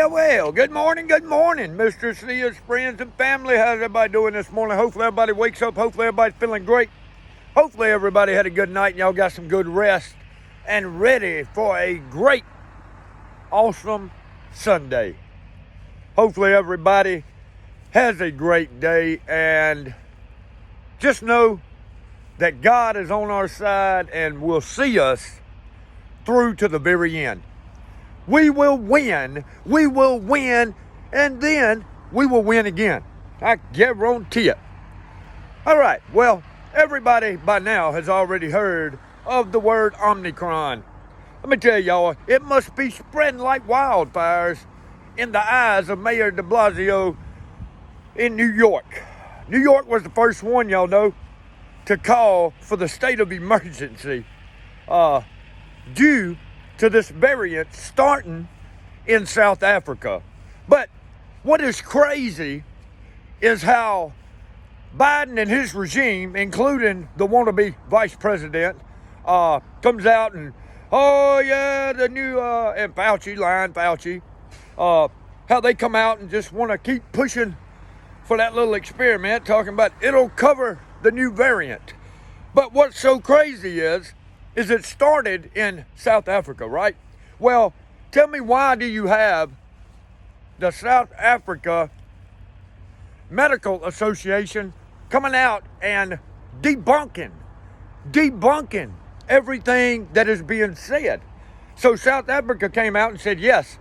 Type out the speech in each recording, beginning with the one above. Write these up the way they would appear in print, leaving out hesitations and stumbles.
Well, good morning, MrCyas, friends and family. How's everybody doing this morning? Hopefully everybody wakes up. Hopefully everybody's feeling great. Hopefully everybody had a good night and y'all got some good rest and ready for a great, awesome Sunday. Hopefully everybody has a great day, and just know that God is on our side and will see us through to the very end. We will win, and then we will win again. I guarantee it. All right, well, everybody by now has already heard of the word Omicron. Let me tell y'all, it must be spreading like wildfires in the eyes of Mayor de Blasio in New York. New York was the first one, y'all know, to call for the state of emergency due to this variant starting in South Africa. But what is crazy is how Biden and his regime, including the wannabe vice president, comes out and, oh yeah, the new, and Fauci, how they come out and just want to keep pushing for that little experiment, talking about it'll cover the new variant. But what's so crazy is it started in South Africa, right? Well, tell me, why do you have the South Africa Medical Association coming out and debunking everything that is being said? So South Africa came out and said, yes,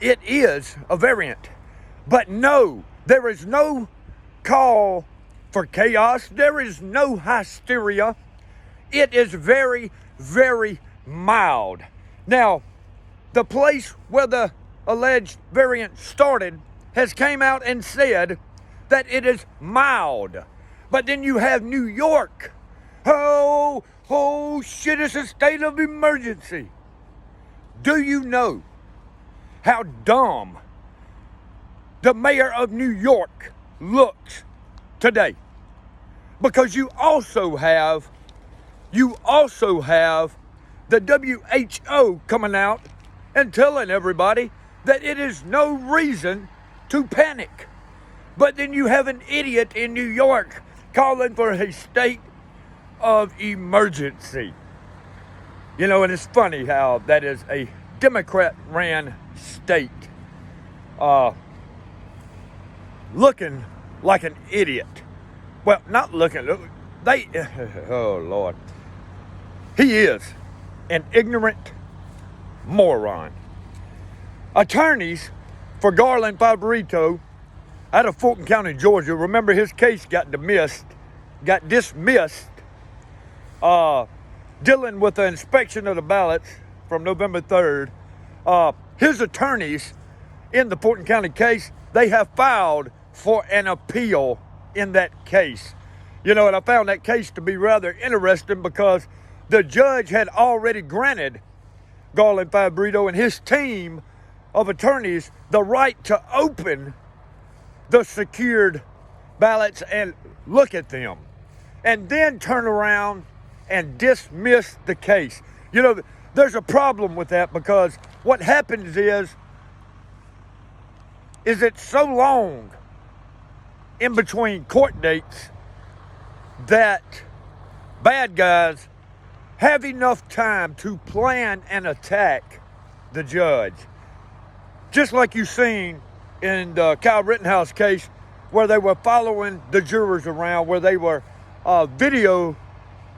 it is a variant. But no, there is no call for chaos. There is no hysteria. It is very, very mild. Now, the place where the alleged variant started has came out and said that it is mild. But then you have New York. Oh shit, it's a state of emergency. Do you know how dumb the mayor of New York looks today? Because you also have the WHO coming out and telling everybody that it is no reason to panic. But then you have an idiot in New York calling for a state of emergency. You know, and it's funny how that is a Democrat-ran state, looking like an idiot. Well, not looking, oh Lord. He is an ignorant moron. Attorneys for Garland Favorito out of Fulton County, Georgia, remember his case got dismissed, dealing with the inspection of the ballots from November 3rd. His attorneys in the Fulton County case, they have filed for an appeal in that case. You know, and I found that case to be rather interesting because the judge had already granted Garland Favorito and his team of attorneys the right to open the secured ballots and look at them, and then turn around and dismiss the case. You know, there's a problem with that because what happens is it's so long in between court dates that bad guys have enough time to plan and attack the judge. Just like you've seen in the Kyle Rittenhouse case, where they were following the jurors around, where they were video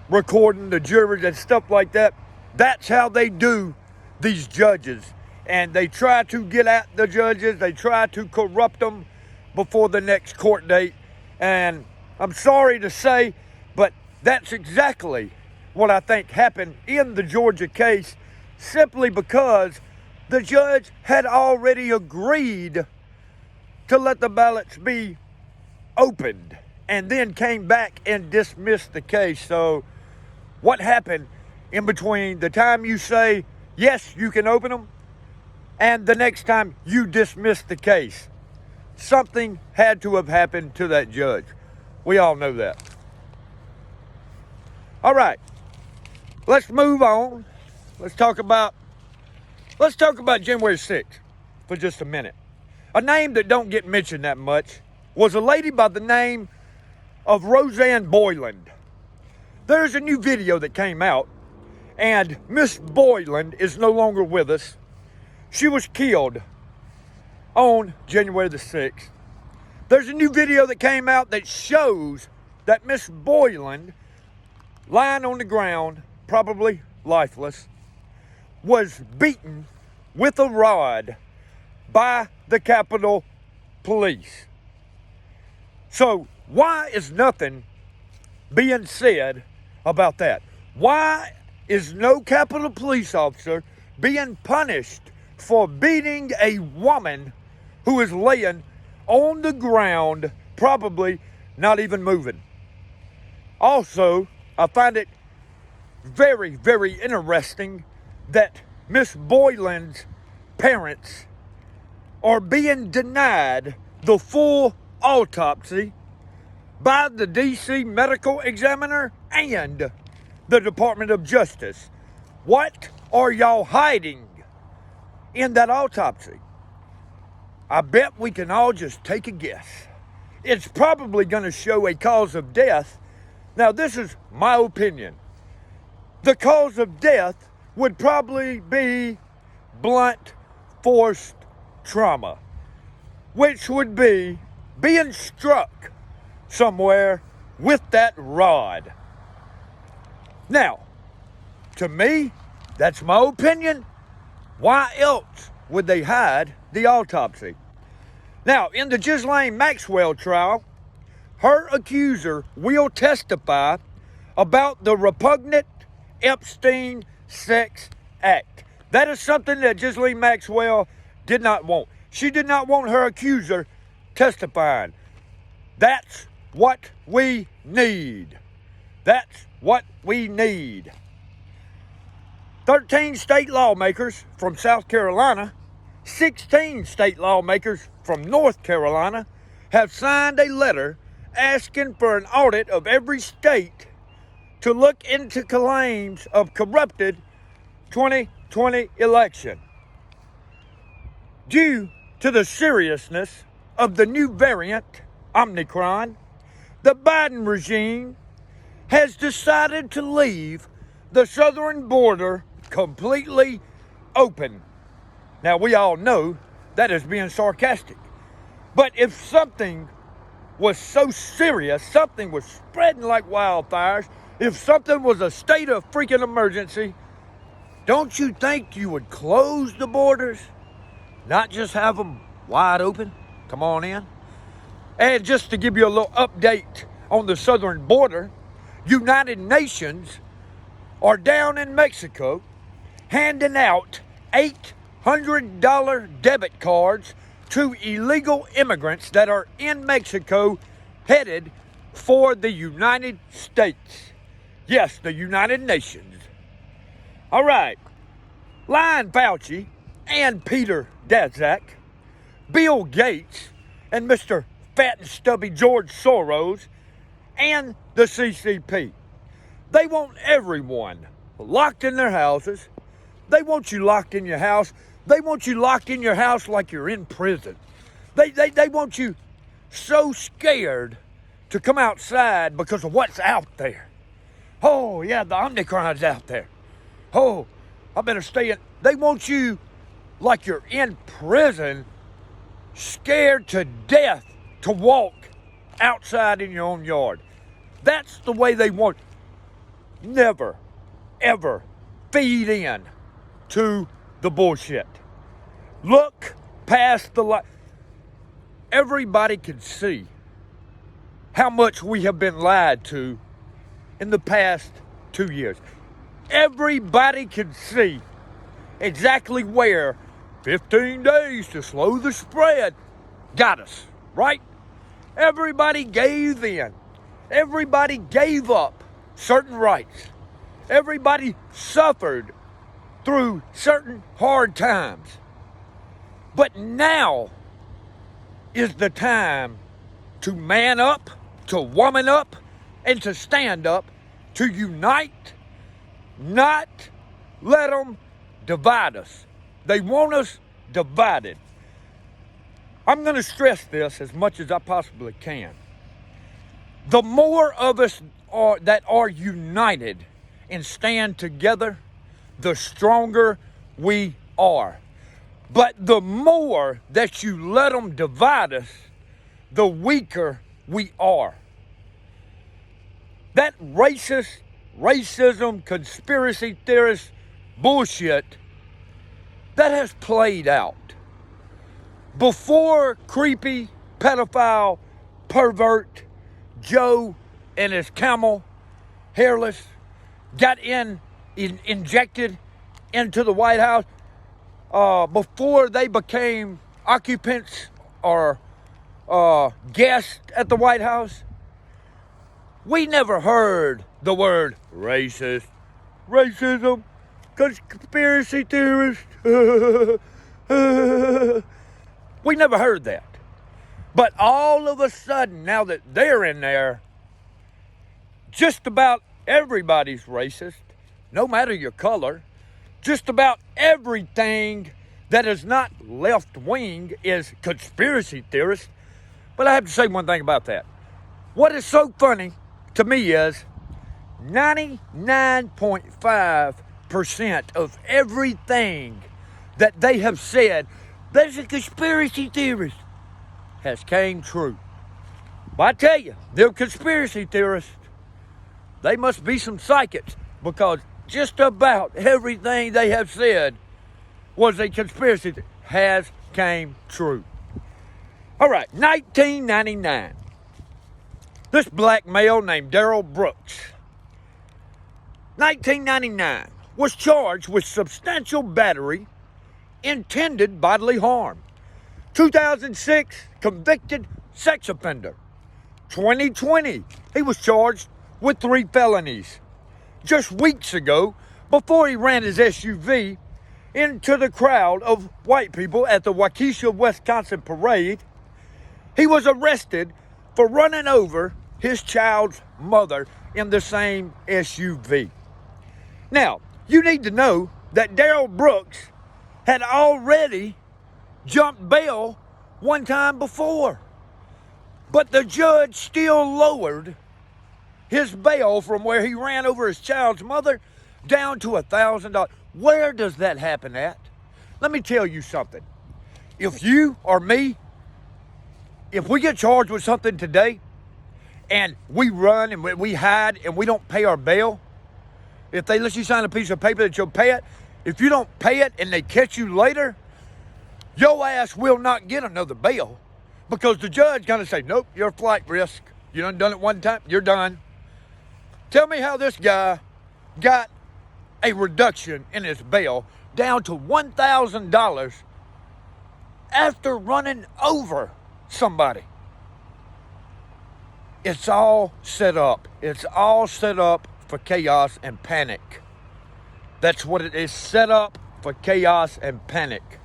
recording the jurors and stuff like that. That's how they do these judges. And they try to get at the judges. They try to corrupt them before the next court date. And I'm sorry to say, but that's exactly what I think happened in the Georgia case, simply because the judge had already agreed to let the ballots be opened and then came back and dismissed the case. So what happened in between the time you say, yes, you can open them, and the next time you dismiss the case? Something had to have happened to that judge. We all know that. All right, let's move on. Let's talk about January 6th. for just a minute. A name that don't get mentioned that much was a lady by the name of Roseanne Boyland. There's a new video that came out, and Miss Boyland is no longer with us. She was killed on January the 6th. There's a new video that came out that shows that Miss Boyland, lying on the ground, probably lifeless, was beaten with a rod by the Capitol Police. So why is nothing being said about that? Why is no Capitol Police officer being punished for beating a woman who is laying on the ground, probably not even moving? Also, I find it very, very interesting that Miss Boyland's parents are being denied the full autopsy by the D.C. medical examiner and the Department of Justice. What are y'all hiding in that autopsy? I bet we can all just take a guess. It's probably going to show a cause of death. Now, this is my opinion. The cause of death would probably be blunt force trauma, which would be being struck somewhere with that rod. Now, to me, that's my opinion. Why else would they hide the autopsy? Now, in the Ghislaine Maxwell trial, her accuser will testify about the repugnant Epstein sex act. That is something that Ghislaine Maxwell did not want. She did not want her accuser testifying. That's what we need. That's what we need. 13 state lawmakers from South Carolina, 16 state lawmakers from North Carolina have signed a letter asking for an audit of every state to look into claims of corrupted 2020 election. Due to the seriousness of the new variant, Omicron, the Biden regime has decided to leave the southern border completely open. Now, we all know that is being sarcastic. But if something was so serious, something was spreading like wildfires, if something was a state of freaking emergency, don't you think you would close the borders? Not just have them wide open? Come on in. And just to give you a little update on the southern border, United Nations are down in Mexico handing out $800 debit cards to illegal immigrants that are in Mexico headed for the United States. Yes, the United Nations. All right. Lion Fauci and Peter Daszak, Bill Gates, and Mr. Fat and Stubby George Soros, and the CCP. They want everyone locked in their houses. They want you locked in your house. They want you locked in your house like you're in prison. They want you so scared to come outside because of what's out there. Oh, yeah, the Omicron's out there. Oh, I better stay in. They want you like you're in prison, scared to death to walk outside in your own yard. That's the way they want. Never, ever feed in to the bullshit. Look past the light. Everybody can see how much we have been lied to in the past 2 years. Everybody can see exactly where 15 days to slow the spread got us, right? Everybody gave in. Everybody gave up certain rights. Everybody suffered through certain hard times. But now is the time to man up, to woman up, and to stand up, to unite, not let them divide us. They want us divided. I'm going to stress this as much as I possibly can. The more of us that are united and stand together, the stronger we are. But the more that you let them divide us, the weaker we are. That racism, conspiracy theorist bullshit, that has played out. Before creepy, pedophile, pervert Joe and his camel, hairless, got injected into the White House, before they became occupants or guests at the White House, we never heard the word racist, racism, conspiracy theorist. We never heard that. But all of a sudden, now that they're in there, just about everybody's racist, no matter your color. Just about everything that is not left-wing is conspiracy theorist. But I have to say one thing about that. What is so funny to me is 99.5% of everything that they have said, there's a conspiracy theorist, has came true. But I tell you, they're conspiracy theorists. They must be some psychics, because just about everything they have said was a conspiracy has came true. All right, 1999. This black male named Darrell Brooks, 1999, was charged with substantial battery, intended bodily harm. 2006, convicted sex offender. 2020, he was charged with 3 felonies. Just weeks ago, before he ran his SUV into the crowd of white people at the Waukesha, Wisconsin parade, he was arrested for running over his child's mother in the same SUV. Now, you need to know that Darrell Brooks had already jumped bail one time before, but the judge still lowered his bail from where he ran over his child's mother down to $1,000. Where does that happen at? Let me tell you something. If you or me, if we get charged with something today and we run and we hide and we don't pay our bail, if they let you sign a piece of paper that you'll pay it, if you don't pay it and they catch you later, your ass will not get another bail, because the judge gonna say, nope, you're a flight risk. You done it one time, you're done. Tell me how this guy got a reduction in his bail down to $1,000 after running over somebody. It's all set up. It's all set up for chaos and panic. That's what it is, set up for chaos and panic.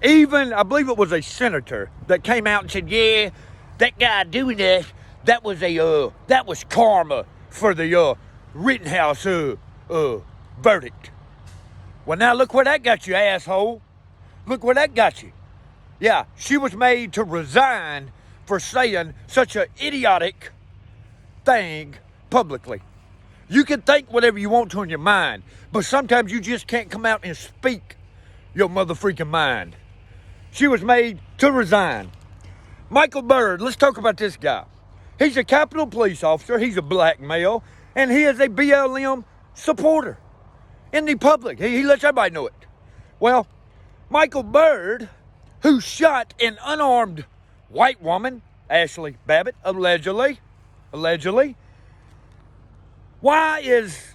Even, I believe it was a senator that came out and said, yeah, that guy doing that was karma for the Rittenhouse verdict. Well, now look where that got you, asshole. Look where that got you. Yeah, she was made to resign for saying such an idiotic thing publicly. You can think whatever you want to in your mind, but sometimes you just can't come out and speak your mother-freaking mind. She was made to resign. Michael Byrd, let's talk about this guy. He's a Capitol Police officer. He's a black male, and he is a BLM supporter in the public. He lets everybody know it. Well, Michael Byrd, who shot an unarmed white woman, Ashley Babbitt, allegedly, why is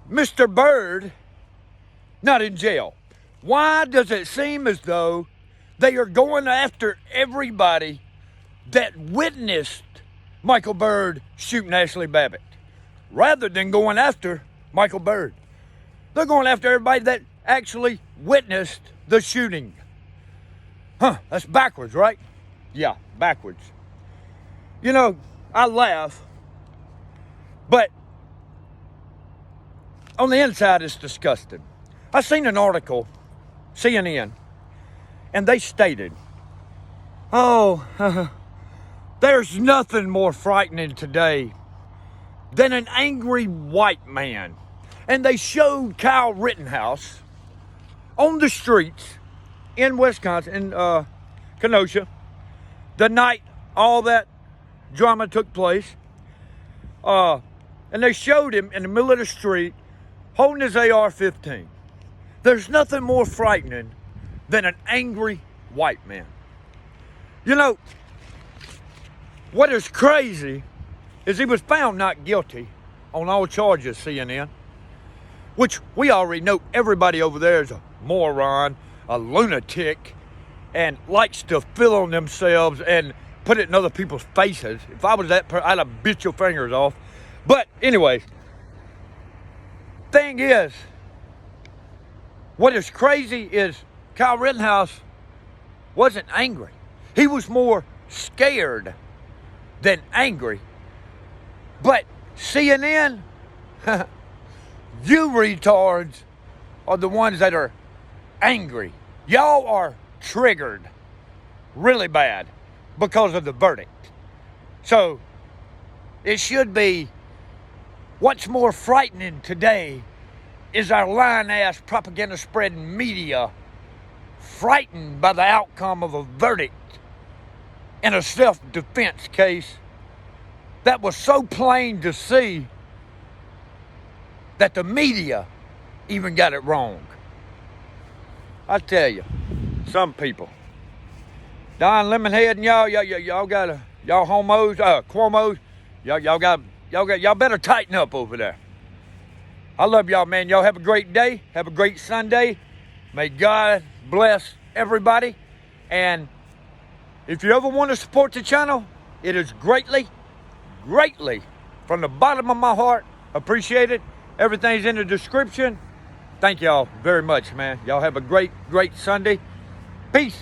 Mr. Byrd not in jail? Why does it seem as though they are going after everybody that witnessed Michael Byrd shooting Ashley Babbitt, rather than going after Michael Byrd? They're going after everybody that actually witnessed the shooting. That's backwards, right? Yeah, backwards. You know, I laugh, but on the inside it's disgusting. I seen an article, CNN, and they stated Oh, there's nothing more frightening today than an angry white man. And they showed Kyle Rittenhouse on the streets in Wisconsin, in Kenosha, the night all that drama took place. And they showed him in the middle of the street holding his AR-15. There's nothing more frightening than an angry white man. You know, what is crazy is he was found not guilty on all charges, CNN, which we already know everybody over there is a moron, a lunatic, and likes to fill on themselves and put it in other people's faces. If I was that person, I'd have bit your fingers off. But anyways, thing is, what is crazy is Kyle Rittenhouse wasn't angry. He was more scared than angry. But CNN, you retards are the ones that are angry. Y'all are triggered really bad because of the verdict. So it should be, what's more frightening today is our lying-ass propaganda spreading media frightened by the outcome of a verdict in a self-defense case that was so plain to see that the media even got it wrong. I tell you, some people, Don Lemonhead and y'all got y'all homos, Cuomos, y'all better tighten up over there. I love y'all, man. Y'all have a great day. Have a great Sunday. May God bless everybody. And if you ever want to support the channel, it is greatly, from the bottom of my heart, appreciated. Everything's in the description. Thank y'all very much, man. Y'all have a great Sunday. Peace.